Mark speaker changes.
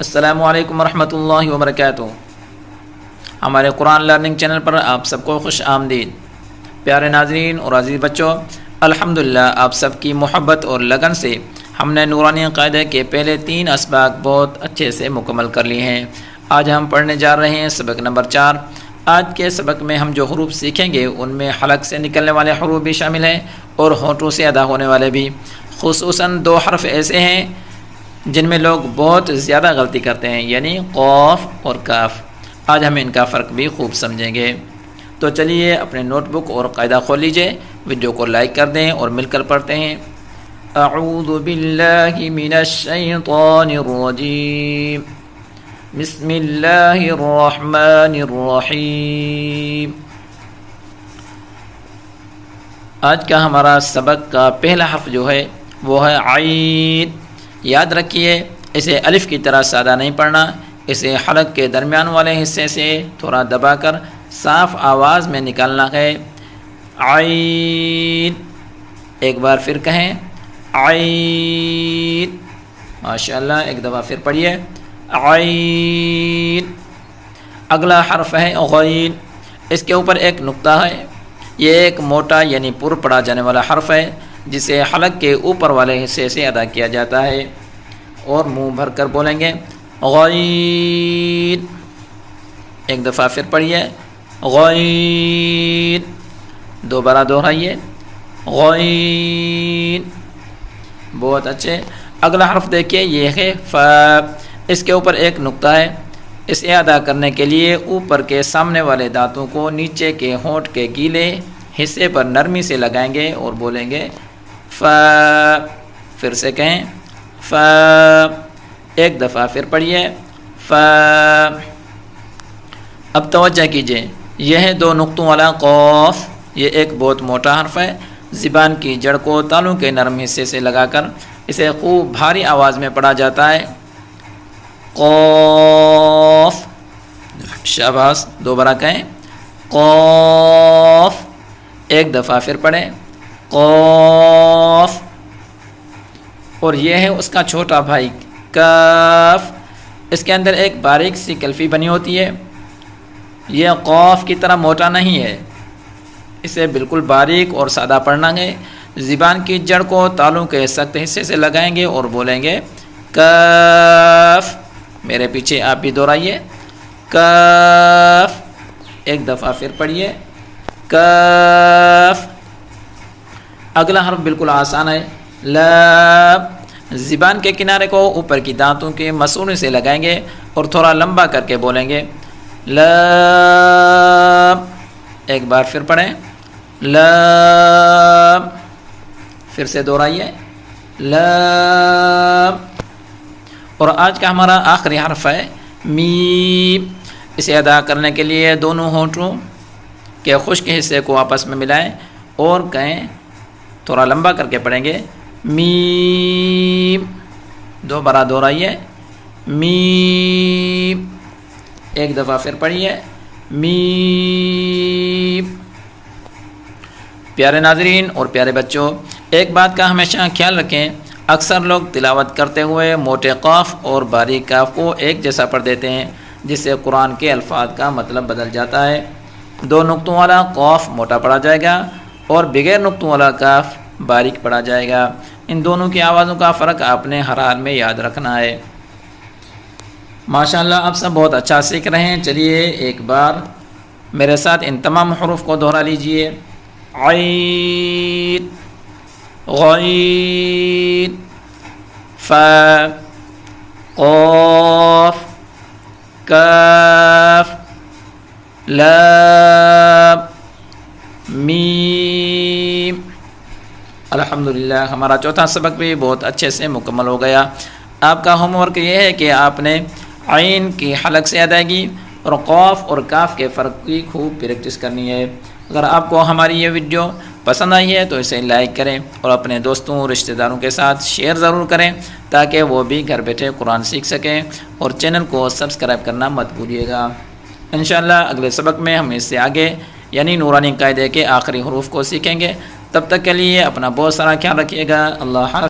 Speaker 1: السلام علیکم ورحمۃ اللہ وبرکاتہ۔ ہمارے قرآن لرننگ چینل پر آپ سب کو خوش آمدید۔ پیارے ناظرین اور عزیز بچوں، الحمدللہ آپ سب کی محبت اور لگن سے ہم نے نورانی قاعدے کے پہلے 3 اسباق بہت اچھے سے مکمل کر لیے ہیں۔ آج ہم پڑھنے جا رہے ہیں سبق نمبر 4۔ آج کے سبق میں ہم جو حروف سیکھیں گے ان میں حلق سے نکلنے والے حروف بھی شامل ہیں اور ہونٹوں سے ادا ہونے والے بھی۔ خصوصاً 2 حرف ایسے ہیں جن میں لوگ بہت زیادہ غلطی کرتے ہیں، یعنی قاف اور کاف۔ آج ہم ان کا فرق بھی خوب سمجھیں گے۔ تو چلیے اپنے نوٹ بک اور قاعدہ کھول لیجئے، ویڈیو کو لائک کر دیں اور مل کر پڑھتے ہیں۔ اعوذ باللہ من الشیطان الرجیم، بسم اللہ الرحمن الرحیم۔ آج کا ہمارا سبق کا پہلا حرف جو ہے وہ ہے عین۔ یاد رکھیے اسے الف کی طرح سادہ نہیں پڑھنا، اسے حلق کے درمیان والے حصے سے تھوڑا دبا کر صاف آواز میں نکالنا ہے۔ عین، ایک بار پھر کہیں عین۔ ماشاءاللہ، ایک دفعہ پھر پڑھیے عین۔ اگلا حرف ہے غین۔ اس کے اوپر ایک نقطہ ہے، یہ ایک موٹا یعنی پر پڑھا جانے والا حرف ہے جسے حلق کے اوپر والے حصے سے ادا کیا جاتا ہے، اور منہ بھر کر بولیں گے غین۔ ایک دفعہ پھر پڑھیے غین، دوبارہ دہرائیے غین۔ بہت اچھے۔ اگلا حرف دیکھیے، یہ ہے فا۔ اس کے اوپر ایک نقطہ ہے، اسے ادا کرنے کے لیے اوپر کے سامنے والے دانتوں کو نیچے کے ہونٹ کے گیلے حصے پر نرمی سے لگائیں گے اور بولیں گے فا۔ پھر سے کہیں فا۔ ایک دفعہ پھر پڑھیے فا۔ اب توجہ کیجئے، یہ ہے 2 نقطوں والا قاف۔ یہ ایک بہت موٹا حرف ہے، زبان کی جڑ کو تالوں کے نرم حصے سے لگا کر اسے خوب بھاری آواز میں پڑھا جاتا ہے۔ قاف، شاباش، دوبارہ کہیں قاف۔ ایک دفعہ پھر پڑھیں قاف۔ اور یہ ہے اس کا چھوٹا بھائی کاف۔ اس کے اندر ایک باریک سی کلفی بنی ہوتی ہے، یہ قاف کی طرح موٹا نہیں ہے، اسے بالکل باریک اور سادہ پڑھنا ہے۔ زبان کی جڑ کو تالوں کے سخت حصے سے لگائیں گے اور بولیں گے کاف۔ میرے پیچھے آپ بھی دہرائیے کاف۔ ایک دفعہ پھر پڑھیے کاف۔ اگلا حرف بالکل آسان ہے، لام۔ زبان کے کنارے کو اوپر کی دانتوں کے مسوڑے سے لگائیں گے اور تھوڑا لمبا کر کے بولیں گے لام۔ ایک بار پھر پڑھیں لام۔ پھر سے دہرائیے لام۔ اور آج کا ہمارا آخری حرف ہے میم۔ اسے ادا کرنے کے لیے دونوں ہونٹوں کے خشک حصے کو آپس میں ملائیں اور کہیں، تھوڑا لمبا کر کے پڑھیں گے میم۔ دوبارہ دہرائیے میم۔ ایک دفعہ پھر پڑھیے میم۔ پیارے ناظرین اور پیارے بچوں، ایک بات کا ہمیشہ خیال رکھیں، اکثر لوگ تلاوت کرتے ہوئے موٹے قاف اور باریک کاف کو ایک جیسا پڑھ دیتے ہیں، جس سے قرآن کے الفاظ کا مطلب بدل جاتا ہے۔ 2 نقطوں والا قاف موٹا پڑھا جائے گا اور بغیر نقطوں والا کاف باریک پڑھا جائے گا۔ ان دونوں کی آوازوں کا فرق آپ نے ہر حال میں یاد رکھنا ہے۔ ماشاءاللہ آپ سب بہت اچھا سیکھ رہے ہیں۔ چلیے ایک بار میرے ساتھ ان تمام حروف کو دہرا لیجئے، عین، غین، فا، قاف، کاف، لام، میم۔ الحمدللہ ہمارا چوتھا سبق بھی بہت اچھے سے مکمل ہو گیا۔ آپ کا ہوم ورک یہ ہے کہ آپ نے عین کی حلق سے ادائیگی اور قاف اور کاف کے فرق کی خوب پریکٹس کرنی ہے۔ اگر آپ کو ہماری یہ ویڈیو پسند آئی ہے تو اسے لائک کریں اور اپنے دوستوں اور رشتہ داروں کے ساتھ شیئر ضرور کریں تاکہ وہ بھی گھر بیٹھے قرآن سیکھ سکیں، اور چینل کو سبسکرائب کرنا مت بھولیے گا۔ انشاءاللہ اگلے سبق میں ہم اس سے آگے یعنی نورانی قاعدے کے آخری حروف کو سیکھیں گے۔ تب تک کے لیے اپنا بہت سارا خیال رکھیے گا۔ اللہ حافظ۔